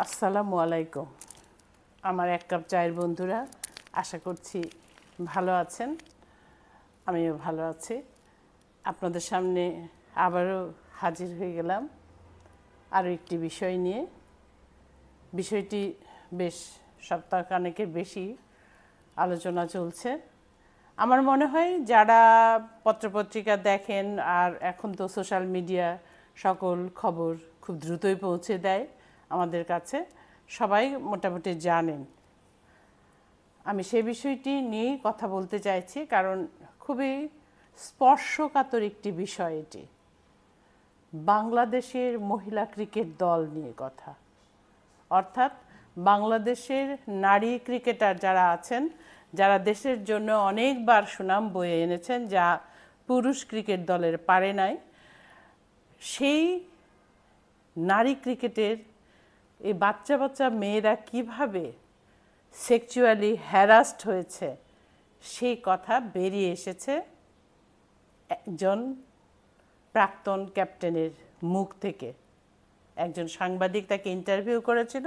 আসসালামু আলাইকুম। আমার এক কাপ চায়ের বন্ধুরা, আশা করছি ভালো আছেন। আমিও ভালো আছি। আপনাদের সামনে আবারও হাজির হয়ে গেলাম আরও একটি বিষয় নিয়ে। বিষয়টি বেশ সপ্তাহখানেকের বেশি আলোচনা চলছে। আমার মনে হয় যারা পত্রপত্রিকা দেখেন, আর এখন তো সোশ্যাল মিডিয়া সকল খবর খুব দ্রুতই পৌঁছে দেয় আমাদের কাছে, সবাই মোটামুটি জানেন। আমি সে বিষয়টি নিয়েই কথা বলতে চাইছি, কারণ খুবই স্পর্শকাতর একটি বিষয় এটি। বাংলাদেশের মহিলা ক্রিকেট দল নিয়ে কথা, অর্থাৎ বাংলাদেশের নারী ক্রিকেটার যারা আছেন, যারা দেশের জন্য অনেকবার সুনাম বয়ে এনেছেন, যা পুরুষ ক্রিকেট দলের পারে নাই, সেই নারী ক্রিকেটের এই বাচ্চা বাচ্চা মেয়েরা কিভাবে সেক্সুয়ালি হ্যারাসড হয়েছে সেই কথা বেরিয়ে এসেছে একজন প্রাক্তন ক্যাপ্টেনের মুখ থেকে। একজন সাংবাদিক তাকে ইন্টারভিউ করেছিল,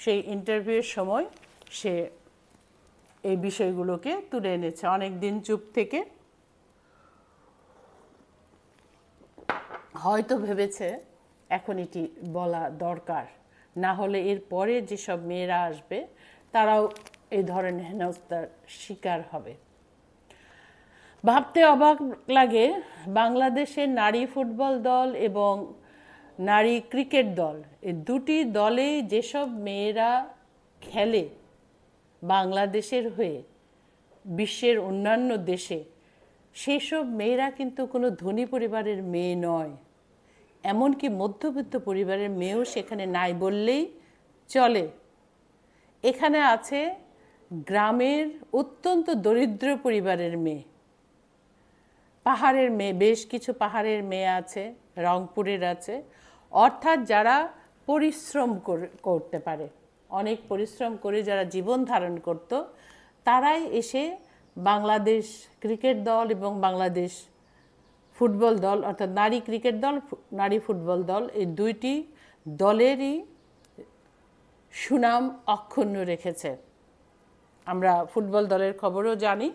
সেই ইন্টারভিউয়ের সময় সে এই বিষয়গুলোকে তুলে এনেছে। অনেক দিন চুপ থেকে হয়তো ভেবেছে এখন এটি বলা দরকার, না হলে এর পরে যেসব মেয়েরা আসবে তারাও এই ধরনের হেনস্থার শিকার হবে। ভাবতে অবাক লাগে, বাংলাদেশের নারী ফুটবল দল এবং নারী ক্রিকেট দল, এই দুটি দলেই যেসব মেয়েরা খেলে বাংলাদেশের হয়ে বিশ্বের অন্যান্য দেশে, সেসব মেয়েরা কিন্তু কোনো ধনী পরিবারের মেয়ে নয়। এমনকি মধ্যবিত্ত পরিবারের মেয়েও সেখানে নাই বললেই চলে। এখানে আছে গ্রামের অত্যন্ত দরিদ্র পরিবারের মেয়ে, পাহাড়ের মেয়ে, বেশ কিছু পাহাড়ের মেয়ে আছে, রংপুরের আছে, অর্থাৎ যারা পরিশ্রম করতে পারে, অনেক পরিশ্রম করে যারা জীবন ধারণ করত, তারাই এসে বাংলাদেশ ক্রিকেট দল এবং বাংলাদেশ ফুটবল দল, অর্থাৎ নারী ক্রিকেট দল, নারী ফুটবল দল, এই দুইটি দলেরই সুনাম অক্ষুণ্ণ রেখেছে। আমরা ফুটবল দলের খবরও জানি,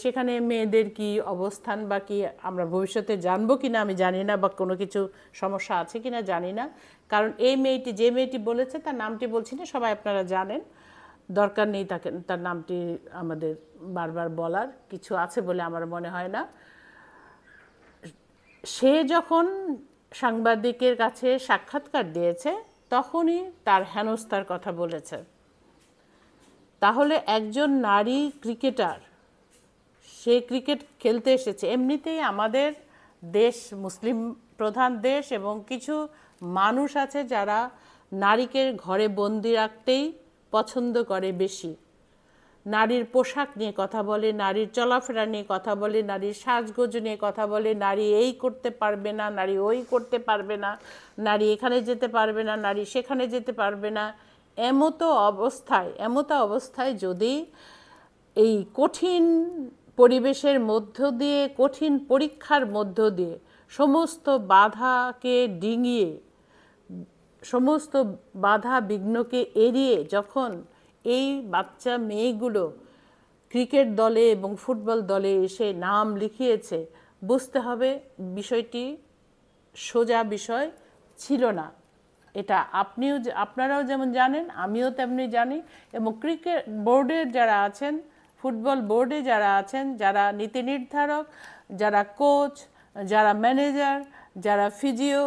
সেখানে মেয়েদের কি অবস্থান বা কি আমরা ভবিষ্যতে জানবো কিনা আমি জানি না, বা কোনো কিছু সমস্যা আছে কিনা জানি না। কারণ এই মেয়েটি, যে মেয়েটি বলেছে, তার নামটি বলছি না, সবাই আপনারা জানেন, দরকার নেই তার নামটি আমাদের বারবার বলার, কিছু আছে বলে আমার মনে হয় না। সে যখন সাংবাদিকের কাছে সাক্ষাৎকার দিয়েছে তখনই তার হেনস্থার কথা বলেছে। তাহলে একজন নারী ক্রিকেটার, সে ক্রিকেট খেলতে এসেছে, এমনিতেই আমাদের দেশ মুসলিম প্রধান দেশ, এবং কিছু মানুষ আছে যারা নারীকে ঘরে বন্দি রাখতেই পছন্দ করে বেশি। নারীর পোশাক নিয়ে কথা বলে, নারীর চলাফেরা নিয়ে কথা বলে, নারীর সাজগোজ নিয়ে কথা বলে, নারী এই করতে পারবে না, নারী ওই করতে পারবে না, নারী এখানে যেতে পারবে না, নারী সেখানে যেতে পারবে না। এমতো অবস্থায় যদি এই কঠিন পরিবেশের মধ্য দিয়ে, কঠিন পরীক্ষার মধ্য দিয়ে, সমস্ত বাধাকে ডিঙিয়ে, সমস্ত বাধা বিঘ্নকে এড়িয়ে যখন এই বাচ্চা মেয়েগুলো ক্রিকেট দলে এবং ফুটবল দলে এসে নাম লিখিয়েছে, বুঝতে হবে বিষয়টি সোজা বিষয় ছিল না। এটা আপনারাও যেমন জানেন, আমিও তেমনি জানি, এবং ক্রিকেট বোর্ডের যারা আছেন, ফুটবল বোর্ডে যারা আছেন, যারা নীতি নির্ধারক, যারা কোচ, যারা ম্যানেজার, যারা ফিজিও,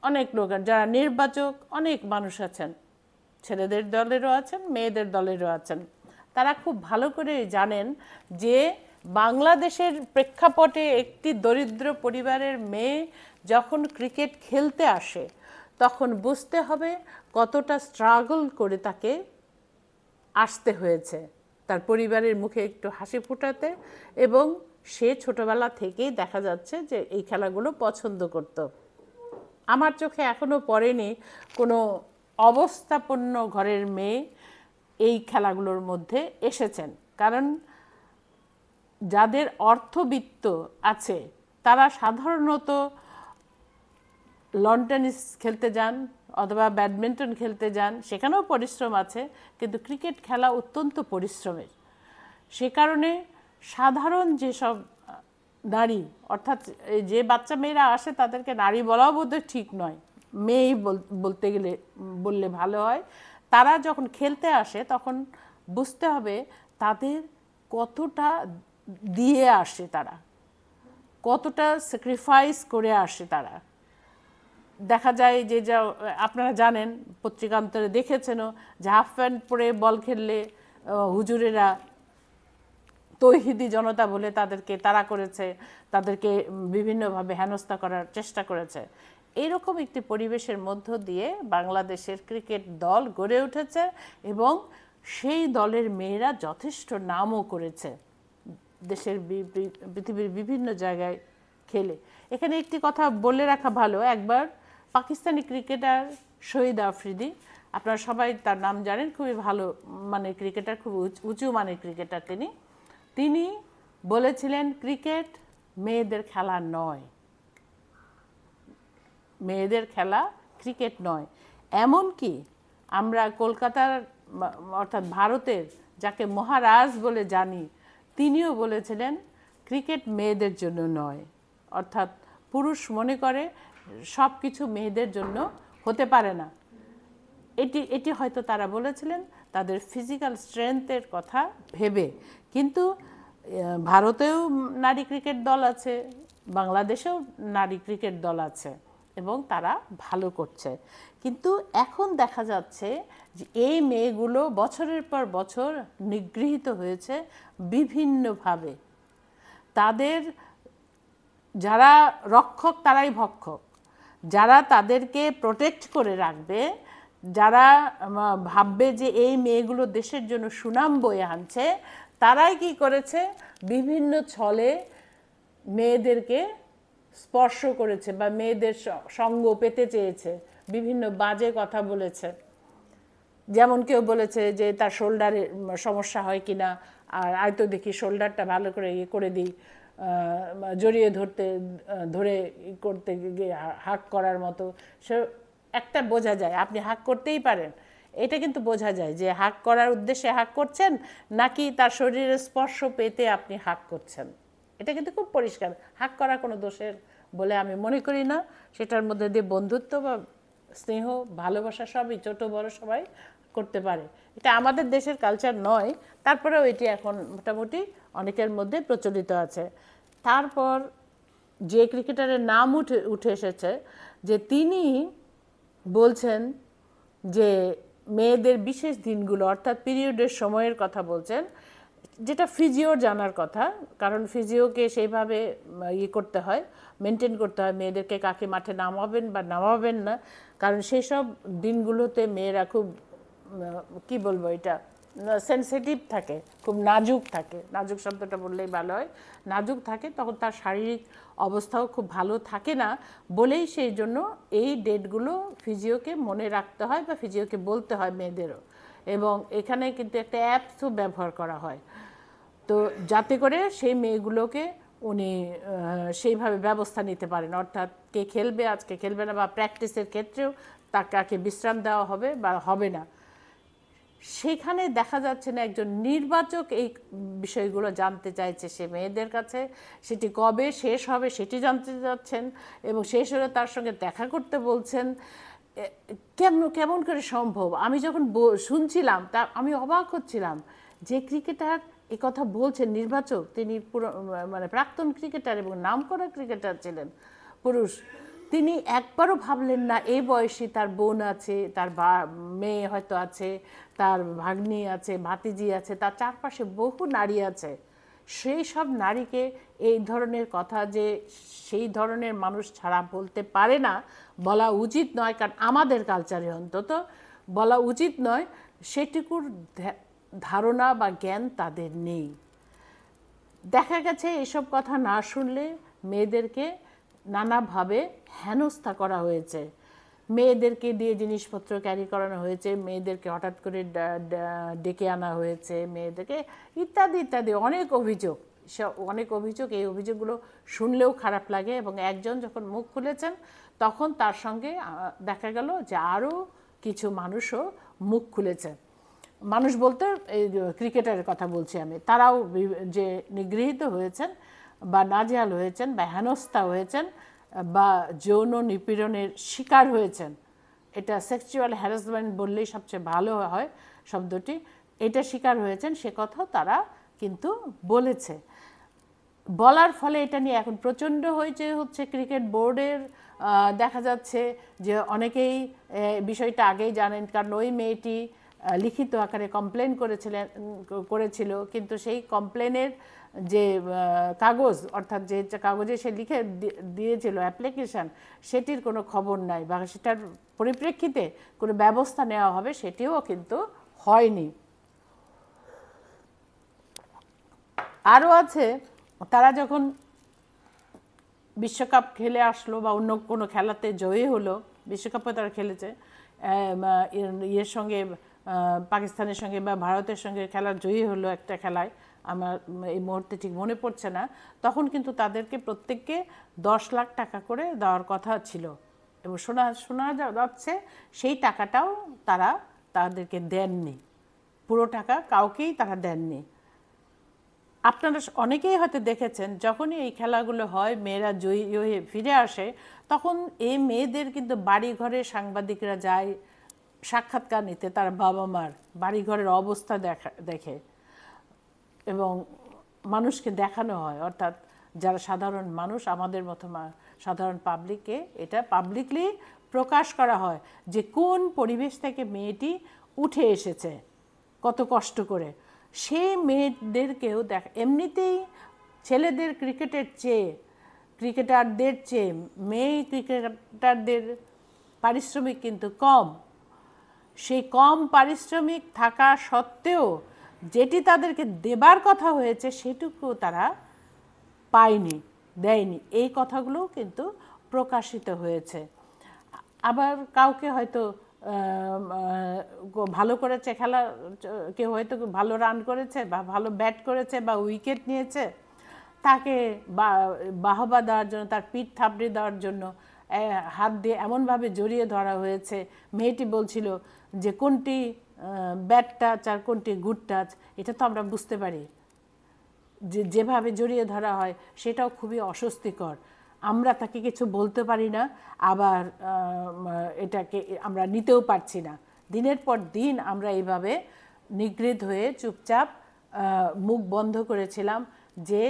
অনেক লোক, যারা নির্বাচক, অনেক মানুষ আছেন, ছেলেদের দলেরও আছেন, মেয়েদের দলেরও আছেন। তারা খুব ভালো করে জানেন যে বাংলাদেশের প্রেক্ষাপটে একটি দরিদ্র পরিবারের মেয়ে যখন ক্রিকেট খেলতে আসে, তখন বুঝতে হবে কতটা স্ট্রাগল করে তাকে আসতে হয়েছে তার পরিবারের মুখে একটু হাসি ফোটাতে, এবং সে ছোটবেলা থেকেই দেখা যাচ্ছে যে এই খেলাগুলো পছন্দ করত। আমার চোখে এখনো পড়েনি কোনো অবস্থাপন্ন ঘরের মেয়ে এই খেলাগুলোর মধ্যে এসেছেন। কারণ যাদের অর্থবিত্ত আছে তারা সাধারণত লন টেনিস খেলতে যান, অথবা ব্যাডমিন্টন খেলতে যান, সেখানেও পরিশ্রম আছে, কিন্তু ক্রিকেট খেলা অত্যন্ত পরিশ্রমের। সে কারণে সাধারণ যেসব নারী, অর্থাৎ যে বাচ্চা মেয়েরা আসে তাদেরকে নারী বলাও বোধহয় ঠিক নয়, মেয়েই বলতে গেলে বললে ভালো হয়, তারা যখন খেলতে আসে তখন বুঝতে হবে তাদের কতটা দিয়ে আসে, তারা কতটা স্যাক্রিফাইস করে আসে। তারা দেখা যায় যে যা আপনারা জানেন, পত্রিকান্তরে দেখেছেনও, যে হাফ প্যান্ট পরে বল খেললে হুজুরেরা তৌহিদি জনতা বলে তাদেরকে তাড়া করেছে, তাদেরকে বিভিন্নভাবে হেনস্থা করার চেষ্টা করেছে। এইরকম একটি পরিবেশের মধ্য দিয়ে বাংলাদেশের ক্রিকেট দল গড়ে উঠেছে এবং সেই দলের মেয়েরা যথেষ্ট নামও করেছে দেশের পৃথিবীর বিভিন্ন জায়গায় খেলে। এখানে একটি কথা বলে রাখা ভালো, একবার পাকিস্তানি ক্রিকেটার শহীদ আফ্রিদি, আপনারা সবাই তার নাম জানেন, খুবই ভালো মানের ক্রিকেটার, খুব উঁচু মানের ক্রিকেটার। তিনি বলেছিলেন ক্রিকেট মেয়েদের খেলা নয়, মেয়েদের খেলা ক্রিকেট নয়। এমনকি আমরা কলকাতার অর্থাৎ ভারতের যাকে মহারাজ বলে জানি, তিনিও বলেছিলেন ক্রিকেট মেয়েদের জন্য নয়। অর্থাৎ পুরুষ মনে করে সব কিছু মেয়েদের জন্য হতে পারে না। এটি হয়তো তারা বলেছিলেন তাদের ফিজিক্যাল স্ট্রেংথের কথা ভেবে। কিন্তু ভারতেও নারী ক্রিকেট দল আছে, বাংলাদেশেও নারী ক্রিকেট দল আছে এবং তারা ভালো করছে। কিন্তু এখন দেখা যাচ্ছে যে এই মেয়েগুলো বছরের পর বছর নিগৃহীত হয়েছে বিভিন্নভাবে। তাদের যারা রক্ষক তারাই ভক্ষক, যারা তাদেরকে প্রোটেক্ট করে রাখবে, যারা ভাববে যে এই মেয়েগুলো দেশের জন্য সুনাম বয়ে আনছে, তারাই কি করেছে, বিভিন্ন ছলে মেয়েদেরকে স্পর্শ করেছে বা মেয়েদের সঙ্গ পেতে চেয়েছে, বিভিন্ন বাজে কথা বলেছে। যেমন কেউ বলেছে যে তার শোল্ডারে সমস্যা হয় কিনা, আর তো দেখি শোল্ডারটা ভালো করে করে দিই, জড়িয়ে ধরে করতে গিয়ে হাক করার মতো। সে একটা বোঝা যায়, আপনি হাক করতেই পারেন, এটা কিন্তু বোঝা যায় যে হাক করার উদ্দেশ্যে হাক করছেন নাকি তার শরীরের স্পর্শ পেতে আপনি হাক করছেন। এটা কিন্তু খুব পরিষ্কার। হাক করা কোনো দোষের বলে আমি মনে করি না। সেটার মধ্যে দিয়ে বন্ধুত্ব বা স্নেহ, ভালোবাসা সবই, ছোট বড় সবাই করতে পারে। এটা আমাদের দেশের কালচার নয়, তারপরেও এটি এখন মোটামুটি অনেকের মধ্যে প্রচলিত আছে। তারপর যে ক্রিকেটারের নাম উঠে এসেছে, যে তিনি বলছেন যে মেয়েদের বিশেষ দিনগুলো অর্থাৎ পিরিয়ডের সময়ের কথা বলছেন, যেটা ফিজিওর জানার কথা, কারণ ফিজিওকে সেইভাবে করতে হয়, মেনটেন করতে হয় মেয়েদেরকে কাকে মাঠে নামাবেন বা নামাবেন না। কারণ সেই সব দিনগুলোতে মেয়েরা খুব কি বলবো, এটা সেন্সিটিভ থাকে, খুব নাজুক থাকে, নাজুক শব্দটা বললেই ভালো হয়, নাজুক থাকে, তখন তার শারীরিক অবস্থাও খুব ভালো থাকে না বলেই সেই জন্য এই ডেটগুলো ফিজিওকে মনে রাখতে হয় বা ফিজিওকে বলতে হয় মেয়েদেরও। এবং এখানে কিন্তু একটা অ্যাপসও ব্যবহার করা হয়, তো যাতে করে সেই মেয়েগুলোকে উনি সেইভাবে ব্যবস্থা নিতে পারেন, অর্থাৎ কে খেলবে আজকে খেলবে না, বা প্র্যাকটিসের ক্ষেত্রেও তাকে বিশ্রাম দেওয়া হবে বা হবে না। সেখানে দেখা যাচ্ছে না একজন নির্বাচক এই বিষয়গুলো জানতে চাইছে সে মেয়েদের কাছে, সেটি কবে শেষ হবে সেটি জানতে চাচ্ছেন এবং শেষ হলে তার সঙ্গে দেখা করতে বলছেন। কেমন করে সম্ভব? আমি যখন শুনছিলাম তা আমি অবাক হচ্ছিলাম যে ক্রিকেটার এ কথা বলছেন, নির্বাচক, তিনি মানে প্রাক্তন ক্রিকেটার এবং নামকরা ক্রিকেটার ছিলেন, পুরুষ। তিনি একবারও ভাবলেন না এই বয়সী তার বোন আছে, তার মেয়ে হয়তো আছে, তার ভাগ্নি আছে, ভাতিজি আছে, তার চারপাশে বহু নারী আছে, সেই সব নারীকে এই ধরনের কথা যে সেই ধরনের মানুষ ছাড়া বলতে পারে না, বলা উচিত নয়, কারণ আমাদের কালচারে অন্তত বলা উচিত নয়, সেটুকুর ধারণা বা জ্ঞান তাদের নেই। দেখা গেছে এসব কথা না শুনলে মেয়েদেরকে নানাভাবে হেনস্থা করা হয়েছে, মেয়েদেরকে দিয়ে জিনিসপত্র ক্যারি করানো হয়েছে, মেয়েদেরকে হঠাৎ করে ডেকে আনা হয়েছে, মেয়েদেরকে ইত্যাদি ইত্যাদি অনেক অভিযোগ। এই অভিযোগগুলো শুনলেও খারাপ লাগে। এবং একজন যখন মুখ খুলেছেন তখন তার সঙ্গে দেখা গেল যে আরও কিছু মানুষও মুখ খুলেছে। মানুষ বলতে এই ক্রিকেটারের কথা বলছি আমি, তারাও যে নিগৃহীত হয়েছেন বা নাজেহাল হয়েছেন বা হেনস্থা হয়েছেন বা যৌন নিপীড়নের শিকার হয়েছেন, এটা সেক্সুয়াল হ্যারাসমেন্ট বললেই সবচেয়ে ভালো হয় শব্দটি, এটা শিকার হয়েছেন সে কথাও তারা কিন্তু বলেছে। বলার ফলে এটা নিয়ে এখন প্রচণ্ড হচ্ছে ক্রিকেট বোর্ডের। দেখা যাচ্ছে যে অনেকেই বিষয়টা আগেই জানেন, কারণ ওই মেয়েটি লিখিত আকারে কমপ্লেন করেছিল, কিন্তু সেই কমপ্লেনের যে কাগজ, অর্থাৎ যে কাগজে সে লিখে দিয়েছিল অ্যাপ্লিকেশান, সেটির কোনো খবর নাই বা সেটার পরিপ্রেক্ষিতে কোনো ব্যবস্থা নেওয়া হবে সেটিও কিন্তু হয়নি। আরও আছে, তারা যখন বিশ্বকাপ খেলে আসলো বা অন্য কোনো খেলাতে জয়ী হলো, বিশ্বকাপে তারা খেলেছে ইয়ের সঙ্গে, পাকিস্তানের সঙ্গে বা ভারতের সঙ্গে খেলা জয়ী হলো একটা খেলায়, আমার এই মুহূর্তে ঠিক মনে পড়ছে না, তখন কিন্তু তাদেরকে প্রত্যেককে 10 লাখ টাকা করে দেওয়ার কথা ছিল এবং শোনা যাচ্ছে সেই টাকাটাও তারা তাদেরকে দেননি, পুরো টাকা কাউকেই তারা দেননি। আপনারা অনেকেই হয়তো দেখেছেন যখনই এই খেলাগুলো হয়, মেয়েরা জয়ী হয়ে ফিরে আসে, তখন এই মেয়েদের কিন্তু বাড়িঘরে সাংবাদিকরা যায় সাক্ষাৎকার নিতে, তার বাবা মার বাড়িঘরের অবস্থা দেখে এবং মানুষকে দেখানো হয়, অর্থাৎ যারা সাধারণ মানুষ আমাদের মতো সাধারণ পাবলিককে এটা পাবলিকলি প্রকাশ করা হয় যে কোন পরিবেশ থেকে মেয়েটি উঠে এসেছে কত কষ্ট করে। সেই মেয়েদেরকেও এমনিতেই ছেলেদের ক্রিকেটারদের চেয়ে মেয়ে ক্রিকেটারদের পারিশ্রমিক কিন্তু কম। সেই কম পারিশ্রমিক থাকা সত্ত্বেও যেটি তাদেরকে দেবার কথা হয়েছে সেটুকু তারা পায়নি, দেয়নি, এই কথাগুলোও কিন্তু প্রকাশিত হয়েছে। আবার কাউকে হয়তো ভালো করেছে খেলা, কেউ হয়তো ভালো রান করেছে বা ভালো ব্যাট করেছে বা উইকেট নিয়েছে, তাকে বাহবা দেওয়ার জন্য, তার পিঠ থাপড়ে দেওয়ার জন্য হাত দিয়ে এমনভাবে জড়িয়ে ধরা হয়েছে, মেয়েটি বলছিল যে কোনটি ব্যাড টাচ আর কোনটি গুড টাচ এটা তো আমরা বুঝতে পারি, যেভাবে জড়িয়ে ধরা হয় সেটাও খুবই অস্বস্তিকর, আমরা তাকে কিছু বলতে পারি না, আবার এটাকে আমরা নিতেও পারছি না। দিনের পর দিন আমরা এইভাবে নিগৃহীত হয়ে চুপচাপ মুখ বন্ধ করেছিলাম যে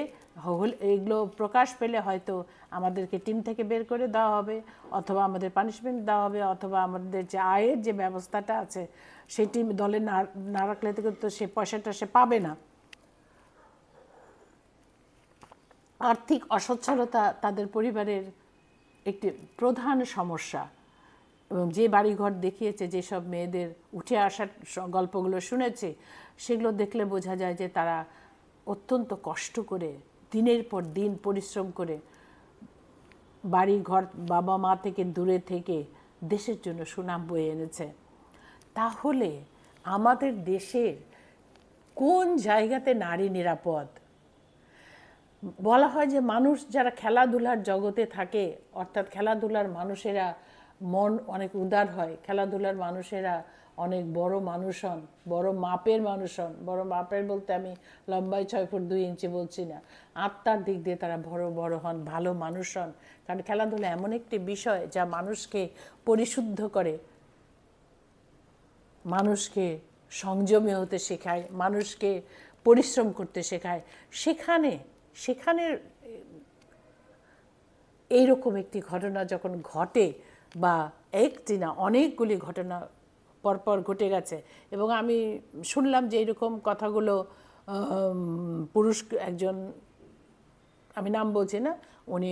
এগুলো প্রকাশ পেলে হয়তো আমাদেরকে টিম থেকে বের করে দেওয়া হবে, অথবা আমাদের পানিশমেন্ট দেওয়া হবে, অথবা আমাদের যে আয়ের যে ব্যবস্থাটা আছে সেটি দলে না রাখলে তো সে পয়সাটা সে পাবে না। আর্থিক অসচ্ছলতা তাদের পরিবারের একটি প্রধান সমস্যা, এবং যে বাড়িঘর দেখিয়েছে, যেসব মেয়েদের উঠে আসার গল্পগুলো শুনেছে, সেগুলো দেখলে বোঝা যায় যে তারা অত্যন্ত কষ্ট করে দিনের পর দিন পরিশ্রম করে বাড়িঘর বাবা মা থেকে দূরে থেকে দেশের জন্য সুনাম বয়ে এনেছে। তাহলে আমাদের দেশের কোন জায়গাতে নারী নিরাপদ? বলা হয় যে মানুষ যারা খেলাধুলার জগতে থাকে, অর্থাৎ খেলাধুলার মানুষেরা মন অনেক উদার হয়, খেলাধুলার মানুষেরা অনেক বড় মানুষ হন, বড় মাপের মানুষ হন। বড় মাপের বলতে আমি লম্বায় 6 ফুট 2 ইঞ্চি বলছি না, আত্মার দিক দিয়ে তারা বড় হন, ভালো মানুষ হন। কারণ খেলাধুলা এমন একটি বিষয় যা মানুষকে পরিশুদ্ধ করে, মানুষকে সংযমী হতে শেখায়, মানুষকে পরিশ্রম করতে শেখায়। সেখানে এইরকম একটি ঘটনা যখন ঘটে, বা একটি না অনেকগুলি ঘটনা পরপর ঘটে গেছে, এবং আমি শুনলাম যে এইরকম কথাগুলো পুরুষ একজন, আমি নাম বলছি না, উনি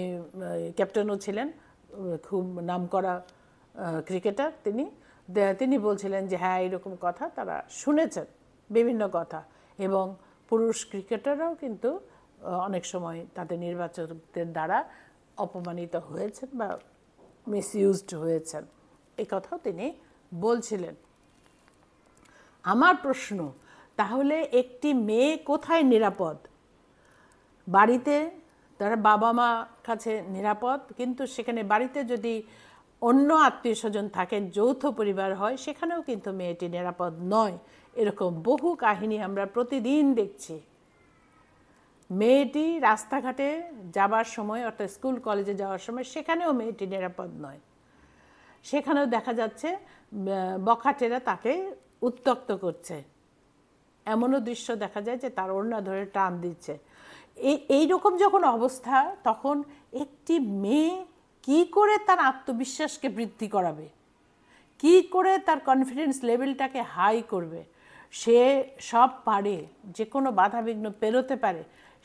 ক্যাপ্টেনও ছিলেন, খুব নামকরা ক্রিকেটার, তিনি বলছিলেন যে হ্যাঁ এরকম কথা তারা শুনেছেন, বিভিন্ন কথা, এবং পুরুষ ক্রিকেটাররাও কিন্তু অনেক সময় তাদের নির্বাচকদের দ্বারা অপমানিত হয়েছেন বা মিসইউজড হয়েছেন, এই কথাও তিনি বলছিলেন। আমার প্রশ্ন, তাহলে একটি মেয়ে কোথায় নিরাপদ? বাড়িতে তারা বাবা মা কাছে নিরাপদ, কিন্তু সেখানে বাড়িতে যদি অন্য আত্মীয় স্বজন থাকেন, যৌথ পরিবার হয়, সেখানেও কিন্তু মেয়েটি নিরাপদ নয়। এরকম বহু কাহিনী আমরা প্রতিদিন দেখছি। মেয়েটি রাস্তাঘাটে যাবার সময়, অর্থাৎ স্কুল কলেজে যাওয়ার সময়, সেখানেও মেয়েটি নিরাপদ নয়। সেখানেও দেখা যাচ্ছে বখাটেরা তাকে উত্ত্যক্ত করছে। এমনও দৃশ্য দেখা যায় যে তার ওড়না ধরে টান দিচ্ছে। এইরকম যখন অবস্থা, তখন একটি মেয়ে কি করে তার আত্মবিশ্বাসকে বৃদ্ধি করাবে, কি করে তার কনফিডেন্স লেভেলটাকে হাই করবে, সে সব পারে, যে কোনো বাধাবিঘ্ন পেরোতে পারে,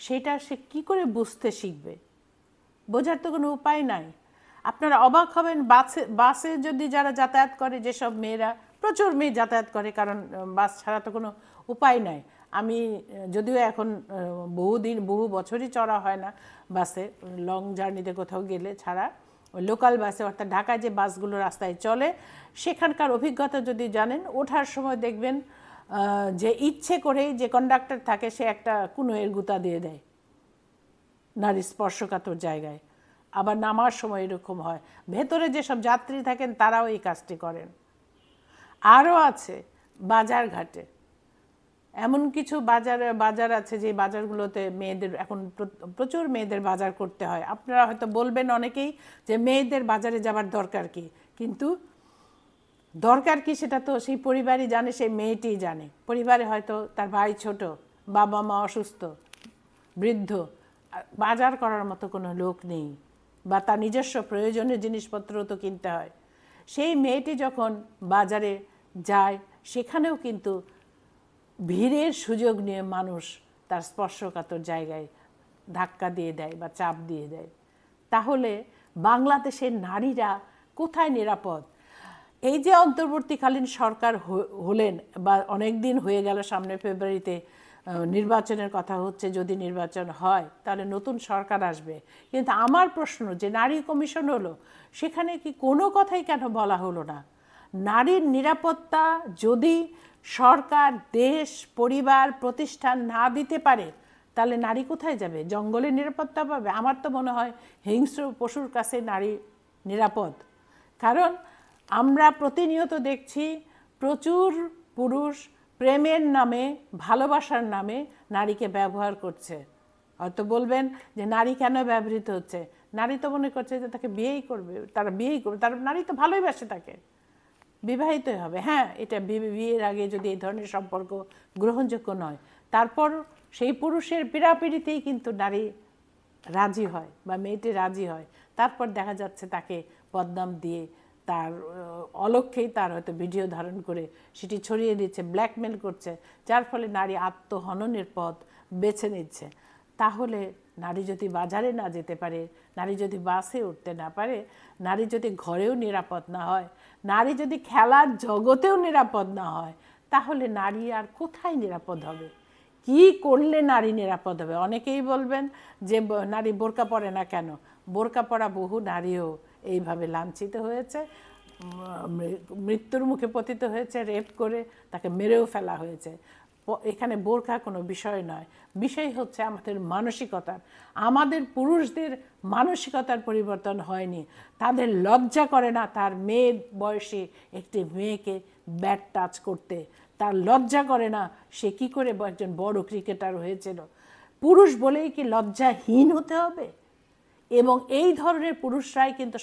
সেটা সে কি করে বুঝতে শিখবে? বোঝার তো কোনো উপায় নাই। আপনারা অবাক হবেন, বাসে যদি যারা যাতায়াত করে, যেসব মেয়েরা, প্রচুর মেয়ে যাতায়াত করে, কারণ বাস ছাড়া তো কোনো উপায় নাই। আমি যদিও এখন বহু বছরই চড়া হয় না বাসে, লং জার্নিতে কোথাও গেলে ছাড়া, লোকাল বাসে, অর্থাৎ ঢাকায় যে বাসগুলো রাস্তায় চলে, সেখানকার অভিজ্ঞতা যদি জানেন, ওঠার সময় দেখবেন যে ইচ্ছে করেই যে কন্ডাক্টর থাকে, সে একটা কুনোয়ের গুঁতা দিয়ে দেয় নারী স্পর্শকাতর জায়গায়। আবার নামার সময় এরকম হয়। ভেতরে যেসব যাত্রী থাকেন তারাও এই কাজটি করেন। আরও আছে বাজার ঘাটে, এমন কিছু বাজার আছে যে বাজারগুলোতে মেয়েদের এখন প্রচুর মেয়েদের বাজার করতে হয়। আপনারা হয়তো বলবেন অনেকেই যে মেয়েদের বাজারে যাবার দরকার কি, কিন্তু দরকার কি সেটা তো সেই পরিবারই জানে, সেই মেয়েটিই জানে। পরিবারে হয়তো তার ভাই ছোট, বাবা মা অসুস্থ, বৃদ্ধ, বাজার করার মতো কোনো লোক নেই, বা তার নিজস্ব প্রয়োজনীয় জিনিসপত্র তো কিনতে হয়। সেই মেয়েটি যখন বাজারে যায়, সেখানেও কিন্তু ভিড়ের সুযোগ নিয়ে মানুষ তার স্পর্শকাতর জায়গায় ধাক্কা দিয়ে দেয় বা চাপ দিয়ে দেয়। তাহলে বাংলাদেশের নারীরা কোথায় নিরাপদ? এই যে অন্তর্বর্তীকালীন সরকার হলেন, বা অনেক দিন হয়ে গেল, সামনে ফেব্রুয়ারিতে নির্বাচনের কথা হচ্ছে, যদি নির্বাচন হয় তাহলে নতুন সরকার আসবে। কিন্তু আমার প্রশ্ন, যে নারী কমিশন হলো, সেখানে কি কোনো কথাই কেন বলা হলো না? নারীর নিরাপত্তা যদি সরকার, দেশ, পরিবার, প্রতিষ্ঠান না দিতে পারে, তাহলে নারী কোথায় যাবে? জঙ্গলে নিরাপত্তা পাবে? আমার তো মনে হয় হিংস্র পশুর কাছে নারী নিরাপদ। কারণ আমরা প্রতিনিয়ত দেখছি প্রচুর পুরুষ প্রেমের নামে, ভালোবাসার নামে নারীকে ব্যবহার করছে। হয়তো বলবেন যে নারী কেন ব্যবহৃত হচ্ছে? নারী তো মনে করছে যে তাকে বিয়েই করবে, তার নারী তো ভালোই বাসে, তাকে বিবাহিতই হবে। হ্যাঁ, এটা বিয়ের আগে যদি এই ধরনের সম্পর্ক গ্রহণযোগ্য নয়, তারপর সেই পুরুষের পীড়াপিড়িতেই কিন্তু নারী রাজি হয় বা মেয়েটি রাজি হয়। তারপর দেখা যাচ্ছে তাকে বদনাম দিয়ে, তার অলক্ষ্যেই তার হয়তো ভিডিও ধারণ করে সেটি ছড়িয়ে দিচ্ছে, ব্ল্যাকমেল করছে, যার ফলে নারী আত্মহননের পথ বেছে নিচ্ছে। তাহলে নারী যদি বাজারে না যেতে পারে, নারী যদি বাসে উঠতে না পারে, নারী যদি ঘরেও নিরাপদ না হয়, নারী যদি খেলার জগতেও নিরাপদ না হয়, তাহলে নারী আর কোথায় নিরাপদ হবে? কি করলে নারী নিরাপদ হবে? অনেকেই বলবেন যে নারী বোরকা পরে না কেন? বোরকা পরা বহু নারীও এইভাবে লাঞ্ছিত হয়েছে, মৃত্যুর মুখে পতিত হয়েছে, রেপ করে তাকে মেরেও ফেলা হয়েছে। এখানে বোরকা কোনো বিষয় নয়, বিষয় হচ্ছে আমাদের মানসিকতার। আমাদের পুরুষদের মানসিকতার পরিবর্তন হয়নি। তাদের লজ্জা করে না তার মেয়ের বয়সী একটি মেয়েকে ব্যাট টাচ করতে, তার লজ্জা করে না সে কি করে একজন বড় ক্রিকেটার হয়েছিল। পুরুষ বলেই কি লজ্জাহীন হতে হবে? এবং এই ধরনের পুরুষরাই কিন্তু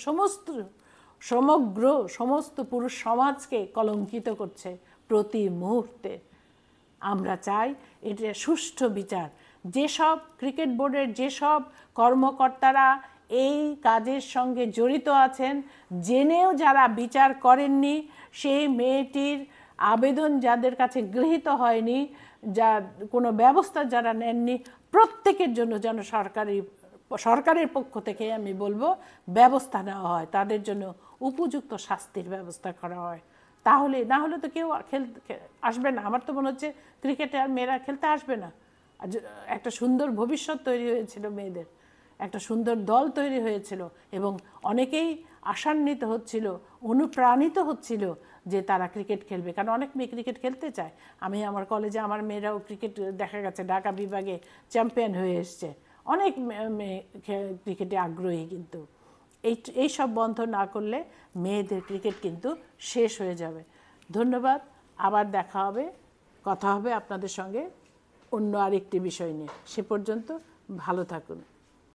সমস্ত পুরুষ সমাজকে কলঙ্কিত করছে প্রতি মুহূর্তে। আমরা চাই এটা সুষ্ঠু বিচার। যেসব ক্রিকেট বোর্ডের যেসব কর্মকর্তারা এই কাজের সঙ্গে জড়িত আছেন, জেনেও যারা বিচার করেননি, সেই মেয়েটির আবেদন যাদের কাছে গৃহীত হয়নি, যা কোনো ব্যবস্থা যারা নেননি, প্রত্যেকের জন্য যেন সরকারের পক্ষ থেকে আমি বলবো ব্যবস্থা নেওয়া হয়, তাদের জন্য উপযুক্ত শাস্তির ব্যবস্থা করা হয়। তাহলে না হলে তো কেউ খেলতে আসবে না। আমার তো মনে হচ্ছে ক্রিকেটে আর মেয়েরা খেলতে আসবে না। একটা সুন্দর ভবিষ্যৎ তৈরি হয়েছিল মেয়েদের, একটা সুন্দর দল তৈরি হয়েছিল, এবং অনেকেই আশান্বিত হচ্ছিল, অনুপ্রাণিত হচ্ছিল যে তারা ক্রিকেট খেলবে, কারণ অনেক মেয়ে ক্রিকেট খেলতে চায়। আমি আমার কলেজে আমার মেয়েরাও ক্রিকেট দেখা গেছে ঢাকা বিভাগে চ্যাম্পিয়ন হয়ে এসছে। অনেক মেয়ে ক্রিকেটে আগ্রহী, কিন্তু এই সব বন্ধ না করলে মেয়েদের ক্রিকেট কিন্তু শেষ হয়ে যাবে। ধন্যবাদ, আবার দেখা হবে, কথা হবে আপনাদের সঙ্গে অন্য আরেকটি বিষয় নিয়ে। সে পর্যন্ত ভালো থাকুন।